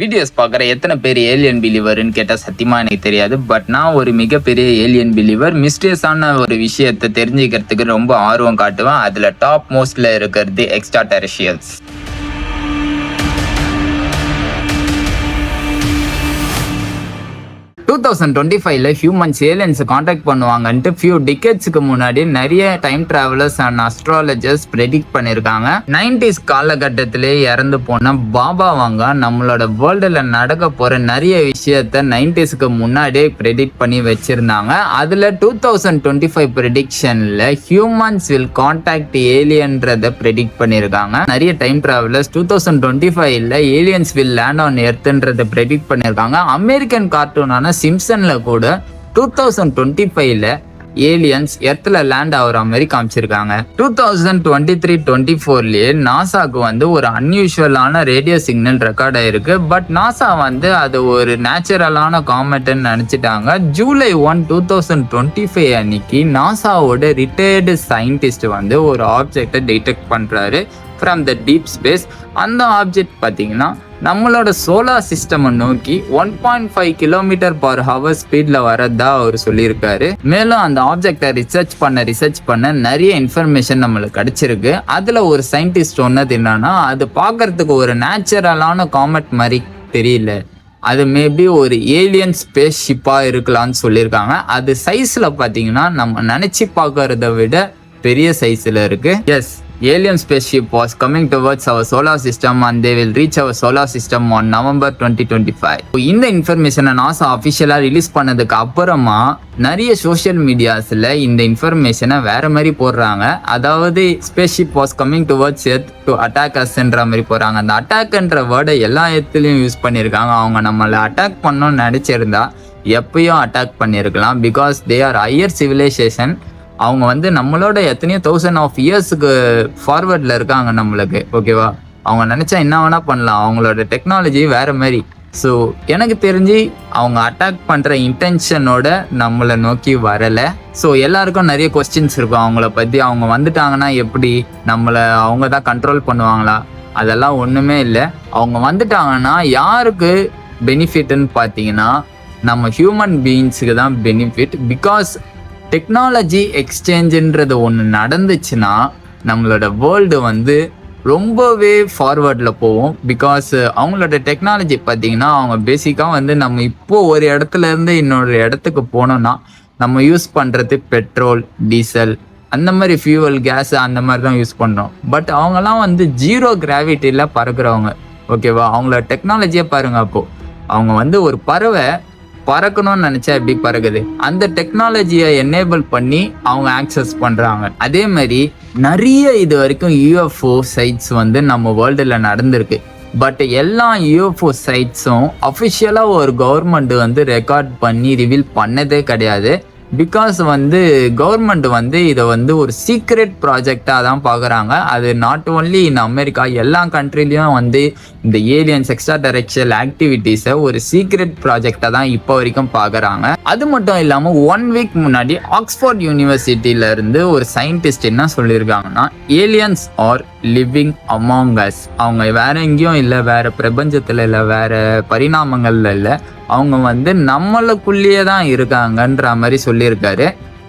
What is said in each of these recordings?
Videos பார்க்குற எத்தனை பேர் ஏலியன் பிலீவர்னு கேட்டால் சத்தியமாக எனக்கு தெரியாது. பட் நான் ஒரு மிகப்பெரிய ஏலியன் பிலீவர். மிஸ்டேஸான ஒரு விஷயத்தை தெரிஞ்சுக்கிறதுக்கு ரொம்ப ஆர்வம் காட்டுவேன். அதில் டாப் மோஸ்ட்ல இருக்கிறது எக்ஸ்ட்ரா டெரிஷியல்ஸ். 2025ல ஹியூமன்ஸ் ஏலியன்ஸை காண்டாக்ட் பண்ணுவாங்கன்ட்டு ஃபியூ டிகேட்ஸ்க்கு முன்னாடி நிறைய time travellers and astrologers predict பண்ணியிருக்காங்க. 90s காலகட்டத்திலே இறந்து போன பாபா வாங்க நம்மளோட வேர்ல்டில் நடக்க போற நிறைய விஷயத்த 90sக்கு முன்னாடியே ப்ரெடிக்ட் பண்ணி வச்சிருந்தாங்க. அதுல 2025 ப்ரெடிக்ஷன்ல ஹியூமன்ஸ் வில் காண்டாக்ட் ஏலியன்றத ப்ரெடிக்ட் பண்ணியிருக்காங்க. நிறைய டைம் டிராவலர்ஸ் 2025ல ஏலியன்ஸ் வில் லேண்ட் ஆன் எர்த்ன்றத ப்ரெடிக்ட் பண்ணியிருக்காங்க. அமெரிக்கன் கார்ட்டூனான சிம்சன்ல கூட 2025ல ஏலியன்ஸ் எர்த்ல லேண்ட் ஆகுற மாதிரி காமிச்சிருக்காங்க. 2023-24லயே நாசாக்கு ஒரு அன்யூஷுவலான ரேடியோ சிக்னல் ரெக்கார்ட் ஆயிருக்கு. பட் நாசா அது ஒரு நேச்சுரலான காமெட்னு நினைச்சிட்டாங்க. ஜூலை 1, 2025 அன்னைக்கு நாசாவோட ரிட்டையர்டு சயின்டிஸ்ட் ஒரு ஆப்ஜெக்டை டிடெக்ட் பண்றாரு ஃப்ரம் த டீப் ஸ்பேஸ். அந்த ஆப்ஜெக்ட் பார்த்தீங்கன்னா நம்மளோட சோலார் சிஸ்டம் நோக்கி 1.5 km/h ஸ்பீட்ல வரதா அவர் சொல்லியிருக்காரு. மேலும் அந்த ஆப்ஜெக்டை ரிசர்ச் பண்ண நிறைய இன்ஃபர்மேஷன் நம்மளுக்கு கிடைச்சிருக்கு. அதுல ஒரு சயின்டிஸ்ட் சொன்னது என்னன்னா, அது பார்க்கறதுக்கு ஒரு நேச்சுரலான காமெட் மாதிரி தெரியல, அது மேபி ஒரு ஏலியன் ஸ்பேஸ் ஷிப்பா இருக்கலாம்னு சொல்லியிருக்காங்க. அது சைஸ்ல பார்த்தீங்கன்னா நம்ம நினைச்சு பார்க்கறத விட பெரிய சைஸ்ல இருக்கு. Yes, alien spaceship was coming towards our solar system and they will reach our solar system on November 2025. இந்த இன்ஃபர்மேஷனை நாசா அஃபிஷியலா ரிலீஸ் பண்ணதுக்கு அப்புறமா நிறைய சோஷியல் மீடியாஸ்ல இந்த இன்ஃபர்மேஷனை வேற மாதிரி போடுறாங்க. அதாவது spaceship was coming towards Earth to attack அஸ்ன்ற மாதிரி போறாங்க. அந்த அட்டாக்ன்ற வேர்டை எல்லா இடத்துலயும் யூஸ் பண்ணியிருக்காங்க. அவங்க நம்மளை அட்டாக் பண்ணணும்னு நினைச்சிருந்தா எப்பயும் அட்டாக் பண்ணியிருக்கலாம். Because they are higher civilization. அவங்க நம்மளோட எத்தனையோ 1000 of yearsக்கு ஃபார்வர்டில் இருக்காங்க நம்மளுக்கு. ஓகேவா, அவங்க நினச்சா என்ன வேணா பண்ணலாம். அவங்களோட டெக்னாலஜி வேற மாதிரி. ஸோ எனக்கு தெரிஞ்சு அவங்க அட்டாக் பண்ணுற இன்டென்ஷனோட நம்மளை நோக்கி வரலை. ஸோ எல்லாருக்கும் நிறைய கொஸ்டின்ஸ் இருக்கும் அவங்கள பற்றி. அவங்க வந்துட்டாங்கன்னா எப்படி நம்மளை அவங்க தான் கண்ட்ரோல் பண்ணுவாங்களா? அதெல்லாம் ஒன்றுமே இல்லை. அவங்க வந்துட்டாங்கன்னா யாருக்கு பெனிஃபிட்னு பார்த்தீங்கன்னா நம்ம ஹியூமன் பீயிங்ஸுக்கு தான் பெனிஃபிட். பிகாஸ் டெக்னாலஜி எக்ஸ்சேஞ்சுன்றது ஒன்று நடந்துச்சுன்னா நம்மளோட வேர்ல்டு ரொம்பவே ஃபார்வர்டில் போகும். பிகாஸ் அவங்களோட டெக்னாலஜி பார்த்தீங்கன்னா அவங்க பேசிக்காக நம்ம இப்போ ஒரு இடத்துல இருந்து இன்னொரு இடத்துக்கு போனோம்னா நம்ம யூஸ் பண்ணுறது பெட்ரோல், டீசல், அந்த மாதிரி ஃபியூவல், கேஸ் அந்த மாதிரி தான் யூஸ் பண்ணுறோம். பட் அவங்கெல்லாம் ஜீரோ கிராவிட்டியில் பறக்கிறவங்க. ஓகேவா, அவங்களோட டெக்னாலஜியை பாருங்க. அப்போது அவங்க ஒரு பறவை பறக்கணும்னு நினைச்சா எப்படி பறக்குது, அந்த டெக்னாலஜியை எனேபிள் பண்ணி அவங்க ஆக்சஸ் பண்றாங்க. அதே மாதிரி நிறைய இது வரைக்கும் யூஎஃப்ஓ சைட்ஸ் நம்ம வேர்ல்டுல நடந்திருக்கு. பட் எல்லா யூஎஃப்ஓ சைட்ஸும் அஃபிஷியலாக ஒரு கவர்மெண்ட் ரெக்கார்ட் பண்ணி ரிவீல் பண்ணதே கிடையாது. பிகாஸ் கவர்மெண்ட் இதை ஒரு சீக்ரெட் ப்ராஜெக்டாக தான் பார்க்குறாங்க. அது நாட் ஓன்லி இன் அமெரிக்கா, எல்லா கண்ட்ரிலையும் இந்த ஏலியன்ஸ் எக்ஸ்ட்ரா டெரெக்ஷனல் ஆக்டிவிட்டீஸை ஒரு சீக்ரெட் ப்ராஜெக்டாக தான் இப்போ வரைக்கும் பார்க்குறாங்க. அது மட்டும் இல்லாமல் 1 week முன்னாடி ஆக்ஸ்ஃபோர்ட் யூனிவர்சிட்டியிலேருந்து ஒரு சயின்டிஸ்ட் என்ன சொல்லியிருக்காங்கன்னா, aliens are living among us. அவங்க வேற எங்கேயும் இல்லை, வேற பிரபஞ்சத்தில் இல்லை, வேற பரிணாமங்கள்ல இல்லை, அவங்க நம்மளுக்குள்ளேயே தான் இருக்காங்கன்ற மாதிரி சொல்லியிருக்காரு.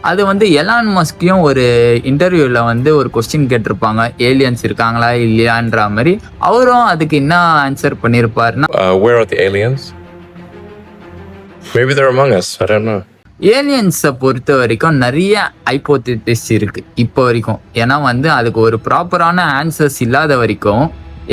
அது எலான் மஸ்கையும் ஒரு இன்டர்வியூவில் ஒரு கொஸ்டின் கேட்டிருப்பாங்க, ஏலியன்ஸ் இருக்காங்களா இல்லையான்ற மாதிரி. அவரும் அதுக்கு என்ன answer பண்ணியிருப்பாருன்னா, where are the aliens? Maybe they're among us. I don't know. ஏலியன்ஸை பொறுத்த வரைக்கும் நிறைய ஹைப்போதீசிஸ் இருக்கு இப்போ வரைக்கும். ஏன்னா அதுக்கு ஒரு ப்ராப்பரான ஆன்சர்ஸ் இல்லாத வரைக்கும்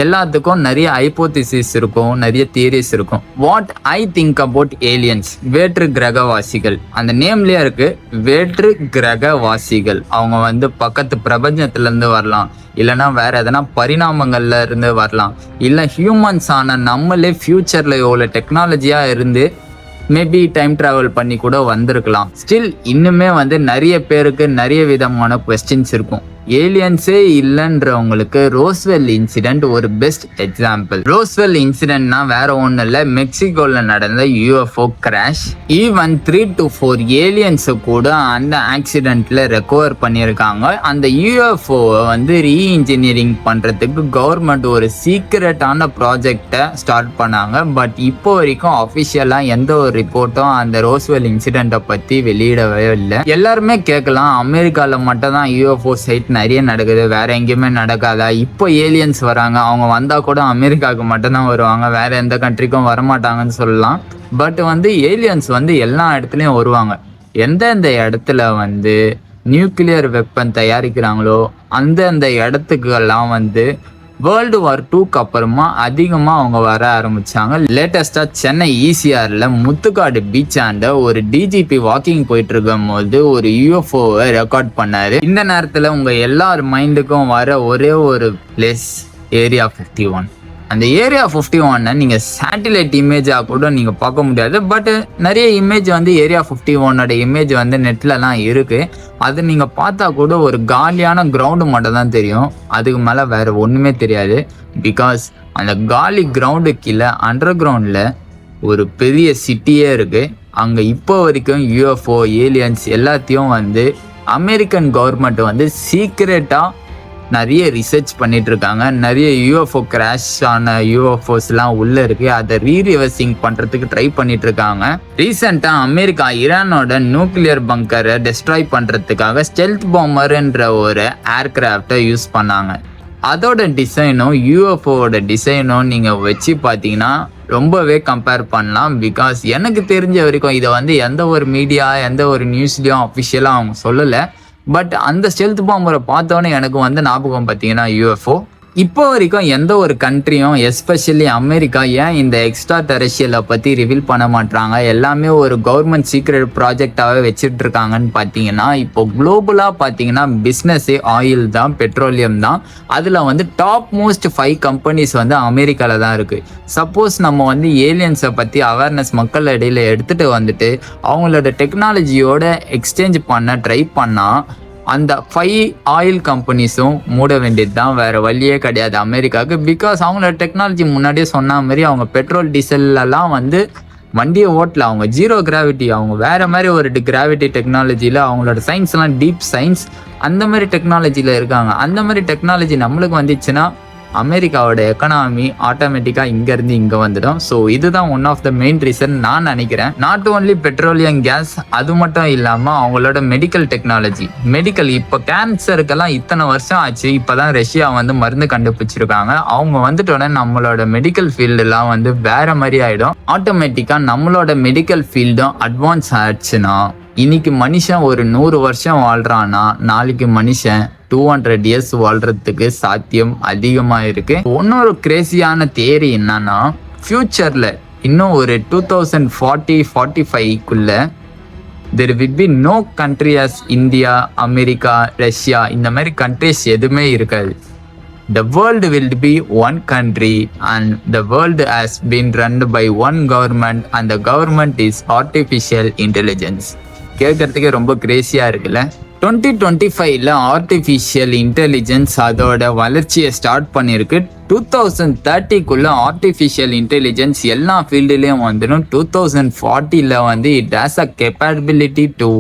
எல்லாத்துக்கும் நிறைய ஹைப்போதீசிஸ் இருக்கும், நிறைய தியரிஸ் இருக்கும். What I think about aliens, வேற்று கிரகவாசிகள். அந்த நேம்லயே இருக்கு, வேற்று கிரகவாசிகள். அவங்க பக்கத்து பிரபஞ்சத்துல இருந்து வரலாம், இல்லைன்னா வேற எதனா பரிணாமங்கள்ல இருந்து வரலாம், இல்லை ஹியூமன்ஸ் ஆன நம்மளே ஃபியூச்சர்ல எவ்வளோ டெக்னாலஜியா இருந்து மேபி டைம் டிராவல் பண்ணி கூட வந்திருக்கலாம். ஸ்டில் இன்னுமே நிறைய பேருக்கு நிறைய விதமான கொஸ்டின்ஸ் இருக்கும். ஏலியன்ஸே இல்லைன்றவங்களுக்கு ரோஸ்வெல் இன்சிடென்ட் ஒரு பெஸ்ட் எக்ஸாம்பிள். ரோஸ்வெல் இன்சிடென்ட்னா வேற ஒன்றும் இல்லை, மெக்சிகோவில் நடந்த யூஎஃப்ஓ கிராஷ். ஈவன் 3 to 4 ஏலியன்ஸை கூட அந்த ஆக்சிடென்ட்ல ரெக்கவர் பண்ணியிருக்காங்க. அந்த யூஎஃப்ஓவை வந்து ரீஇன்ஜினியரிங் பண்ணுறதுக்கு கவர்மெண்ட் ஒரு சீக்ரெட்டான ப்ராஜெக்டை ஸ்டார்ட் பண்ணாங்க. பட் இப்போ வரைக்கும் அஃபிஷியலாக எந்த ஒரு ரிப்போர்ட்டும் அந்த ரோஸ்வெல் இன்சிடென்ட்டை பற்றி வெளியிடவே இல்லை. எல்லாருமே கேட்கலாம், அமெரிக்காவில் மட்டும் தான் யூஎஃப்ஓ சைட் நிறைய நடக்குது, வேற எங்கேயுமே நடக்காதா? இப்போ ஏலியன்ஸ் வராங்க, அவங்க வந்தா கூட அமெரிக்காவுக்கு மட்டும்தான் வருவாங்க, வேற எந்த கண்ட்ரிக்கும் வரமாட்டாங்கன்னு சொல்லலாம். பட் வந்து ஏலியன்ஸ் வந்து எல்லா இடத்துலையும் வருவாங்க. எந்தெந்த இடத்துல வந்து நியூக்ளியர் வெப்பன் தயாரிக்கிறாங்களோ அந்தந்த இடத்துக்கெல்லாம் வந்து வேர்ல்டு வார் 2க்கு அப்புறமா அதிகமாக அவங்க வர ஆரம்பிச்சாங்க. லேட்டஸ்டாக சென்னை ஈசிஆரில் முத்துக்காடு பீச் ஆண்ட ஒரு டிஜிபி வாக்கிங் போயிட்டு இருக்கும் போது ஒரு யூஎஃப்ஓவை ரெக்கார்ட் பண்ணாரு. இந்த நேரத்தில் உங்கள் எல்லார் மைண்டுக்கும் வர ஒரே ஒரு பிளேஸ் ஏரியா 51. அந்த ஏரியா 51 நீங்கள் சேட்டிலைட் இமேஜாக கூட நீங்கள் பார்க்க முடியாது. பட் நிறைய இமேஜ் வந்து ஏரியா 51 இமேஜ் வந்து நெட்லலாம் இருக்குது. அது நீங்கள் பார்த்தா கூட ஒரு காலியான கிரவுண்டு மட்டும் தான் தெரியும், அதுக்கு மேலே வேறு ஒன்றுமே தெரியாது. பிகாஸ் அந்த காலி கிரவுண்டு கீழே அண்டர் கிரவுண்டில் ஒரு பெரிய சிட்டியே இருக்குது. அங்கே இப்போ வரைக்கும் யூஎஃப்ஓ ஏலியன்ஸ் எல்லாத்தையும் வந்து அமெரிக்கன் கவர்மெண்ட் வந்து சீக்ரெட்டாக நிறைய ரிசர்ச் பண்ணிட்டு இருக்காங்க. நிறைய யூஎஃப்ஓ கிராஷ் ஆன யூஎஃப்ஓஸ்லாம் உள்ள இருக்கு, அதை ரீரிவர்சிங் பண்றதுக்கு ட்ரை பண்ணிட்டு இருக்காங்க. ரீசெண்டா அமெரிக்கா ஈரானோட நியூக்ளியர் பங்கரை டெஸ்ட்ராய் பண்றதுக்காக ஸ்டெல்த் பாம்பர்ன்ற ஒரு ஏர்கிராஃப்டை யூஸ் பண்ணாங்க. அதோட டிசைனும் யூஎஃப்ஓட டிசைனும் நீங்க வச்சு பார்த்தீங்கன்னா ரொம்பவே கம்பேர் பண்ணலாம். பிகாஸ் எனக்கு தெரிஞ்ச வரைக்கும் இதை வந்து எந்த ஒரு மீடியா எந்த ஒரு நியூஸ்லயும் அஃபிஷியலாக அவங்க சொல்லலை. பட் அந்த ஸ்டெல்த் பாம்பரை பார்த்தோன்னே எனக்கு வந்து ஞாபகம் பார்த்தீங்கன்னா யூஎஃப்ஓ. இப்போ வரைக்கும் எந்த ஒரு கண்ட்ரியும் எஸ்பெஷலி அமெரிக்கா ஏன் இந்த எக்ஸ்ட்ரா டெரெஸ்ட்ரியலை பற்றி ரிவீல் பண்ண மாட்டாங்க, எல்லாமே ஒரு கவர்மெண்ட் சீக்ரெட் ப்ராஜெக்டாகவே வச்சுட்டு இருக்காங்கன்னு பார்த்தீங்கன்னா, இப்போ குளோபலாக பார்த்தீங்கன்னா பிஸ்னஸே ஆயில் தான், பெட்ரோலியம் தான். அதில் வந்து டாப் மோஸ்ட் 5 கம்பெனிஸ் வந்து அமெரிக்காவில் தான் இருக்குது. சப்போஸ் நம்ம வந்து ஏலியன்ஸை பற்றி அவேர்னஸ் மக்கள் இடையில எடுத்துகிட்டு வந்துட்டு அவங்களோட டெக்னாலஜியோட எக்ஸ்சேஞ்ச் பண்ண ட்ரை பண்ணால் அந்த 5 ஆயில் கம்பெனிஸும் மூட வேண்டியது தான், வேறு வழியே கிடையாது அமெரிக்காவுக்கு. பிகாஸ் அவங்களோட டெக்னாலஜி முன்னாடியே சொன்ன மாதிரி அவங்க பெட்ரோல் டீசல்லாம் வந்து வண்டியை ஓட்டல, அவங்க ஜீரோ கிராவிட்டி, அவங்க வேறு மாதிரி ஒரு கிராவிட்டி டெக்னாலஜியில் அவங்களோட சயின்ஸ்லாம் டீப் சயின்ஸ் அந்த மாதிரி டெக்னாலஜியில் இருக்காங்க. அந்த மாதிரி டெக்னாலஜி நம்மளுக்கு வந்துச்சுன்னா அமெரிக்காவோட எக்கனாமி ஆட்டோமேட்டிக்காக இங்கேருந்து இங்கே வந்துடும். ஸோ இதுதான் one of the main reason நான் நினைக்கிறேன். நாட் ஓன்லி பெட்ரோலியம் கேஸ், அது மட்டும் இல்லாமல் அவங்களோட மெடிக்கல் டெக்னாலஜி. இப்போ கேன்சருக்கெல்லாம் இத்தனை வருஷம் ஆச்சு, இப்போ தான் ரஷ்யா வந்து மருந்து கண்டுபிடிச்சிருக்காங்க. அவங்க வந்துட்டோன்னே நம்மளோட மெடிக்கல் ஃபீல்டெல்லாம் வந்து வேற மாதிரி ஆகிடும். ஆட்டோமேட்டிக்காக நம்மளோட மெடிக்கல் ஃபீல்டும் அட்வான்ஸ் ஆயிடுச்சுன்னா இன்னைக்கு மனுஷன் ஒரு 100 வருஷம் வாழ்றான்னா நாளைக்கு மனுஷன் 200 இயர்ஸ் வாழ்றதுக்கு சாத்தியம் அதிகமாக இருக்கு. இன்னொரு கிரேசியான தியரி என்னன்னா, ஃபியூச்சர்ல இன்னும் ஒரு 2040-45க்குள்ள there will be no country as India, America, Russia இந்த மாதிரி கண்ட்ரிஸ் எதுவுமே இருக்காது. The world will be one country and the world has been run by one government and the government is artificial intelligence. கேட்கறதுக்கே ரொம்ப Grazia இருக்குல்ல. 2025ல artificial intelligence அதோட வளர்ச்சியை start பண்ணியிருக்கு. 2030க்குள்ள ஆர்டிஃபிஷியல் இன்டெலிஜென்ஸ் எல்லா ஃபீல்டுலேயும் வந்துடும். 2040ல் வந்து it has a capability to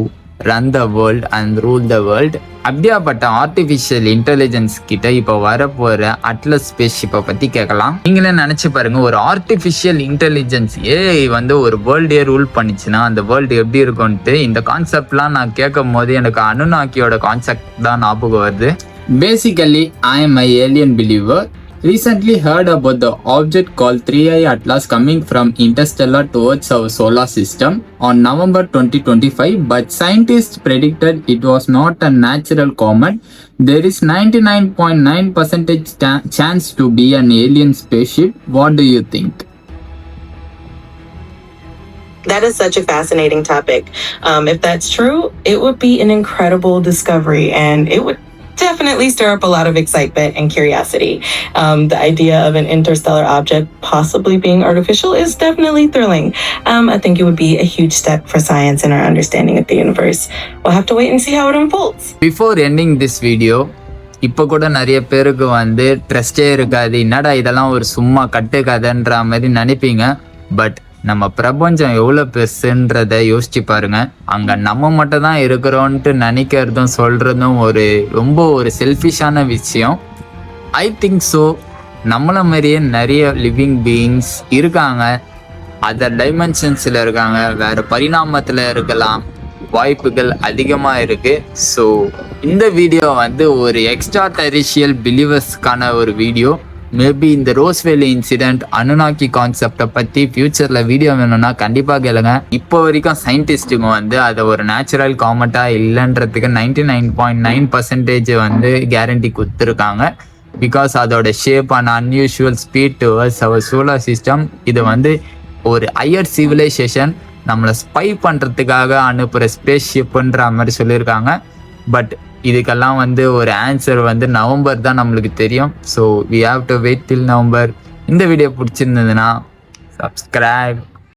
run the world and rule the world. அப்படியாப்பட்ட ஆர்டிஃபிஷியல் இன்டெலிஜென்ஸ் கிட்ட இப்போ வரப்போற அட்லஸ் ஸ்பேஸ் ஷிப்பை பற்றி கேட்கலாம். நீங்களே நினச்சி பாருங்க, ஒரு ஆர்டிஃபிஷியல் இன்டெலிஜென்ஸ் ஏஐ வந்து ஒரு வேர்ல்டே ரூல் பண்ணிச்சுன்னா அந்த வேர்ல்டு எப்படி இருக்கும்ட்டு இந்த கான்செப்ட்லாம் நான் கேட்கும் போது எனக்கு அனுநாக்கியோட கான்செப்ட் தான் ஞாபகம் வருது. Basically I M I alien believer. Recently heard about the object called 3I Atlas coming from interstellar towards our solar system on November 2025, but scientists predicted it was not a natural comet. There is 99.9% chance to be an alien spaceship. What do you think? That is such a fascinating topic. If that's true, it would be an incredible discovery, and it would definitely stir up a lot of excitement and curiosity. The idea of an interstellar object possibly being artificial is definitely thrilling. I think it would be a huge step for science and our understanding of the universe. We'll have to wait and see how it unfolds. Before ending this video, இப்போ கூட நிறைய பேருக்கு வந்து ட்ரஸ்டே இருக்காது, என்னடா இதெல்லாம் ஒரு சும்மா கட்டுக்கதைன்ற மாதிரி நினைப்பீங்க. பட் நம்ம பிரபஞ்சம் எவ்வளோ பெருசுன்றதை யோசிச்சு பாருங்க. அங்கே நம்ம மட்டும் தான் இருக்கிறோன்ட்டு நினைக்கிறதும் சொல்கிறதும் ரொம்ப ஒரு செல்ஃபிஷான விஷயம். I think so. நம்மள மாதிரியே நிறைய லிவிங் பீயிங்ஸ் இருக்காங்க, அதர் டைமென்ஷன்ஸில் இருக்காங்க, வேறு பரிணாமத்தில் இருக்கலாம், வாய்ப்புகள் அதிகமாக இருக்குது. ஸோ இந்த வீடியோ வந்து ஒரு எக்ஸ்ட்ரா டெரிஷியல் பிலீவர்ஸ்க்கான ஒரு வீடியோ. மேபி இந்த ரோஸ்வேலி இன்சிடென்ட், அனுநாக்கி கான்செப்டை பற்றி ஃப்யூச்சரில் வீடியோ வேணும்னா கண்டிப்பாக கேளுங்க. இப்போ வரைக்கும் சயின்டிஸ்ட்டுங்க வந்து அதை ஒரு நேச்சுரல் காமெண்ட்டாக இல்லைன்றதுக்கு 99.9% வந்து கேரண்டி கொடுத்துருக்காங்க. பிகாஸ் அதோட shape and unusual speed towards our solar system, இது வந்து ஒரு ஹையர் சிவிலைசேஷன் நம்மளை ஸ்பை பண்ணுறதுக்காக அனுப்புகிற ஸ்பேஸ் ஷிப்புன்ற மாதிரி சொல்லியிருக்காங்க. பட் இதுக்கெல்லாம் வந்து ஒரு ஆன்சர் வந்து நவம்பர் தான் நம்மளுக்கு தெரியும். So we have to wait till November. இந்த வீடியோ பிடிச்சிருந்ததுன்னா சப்ஸ்கிரைப்.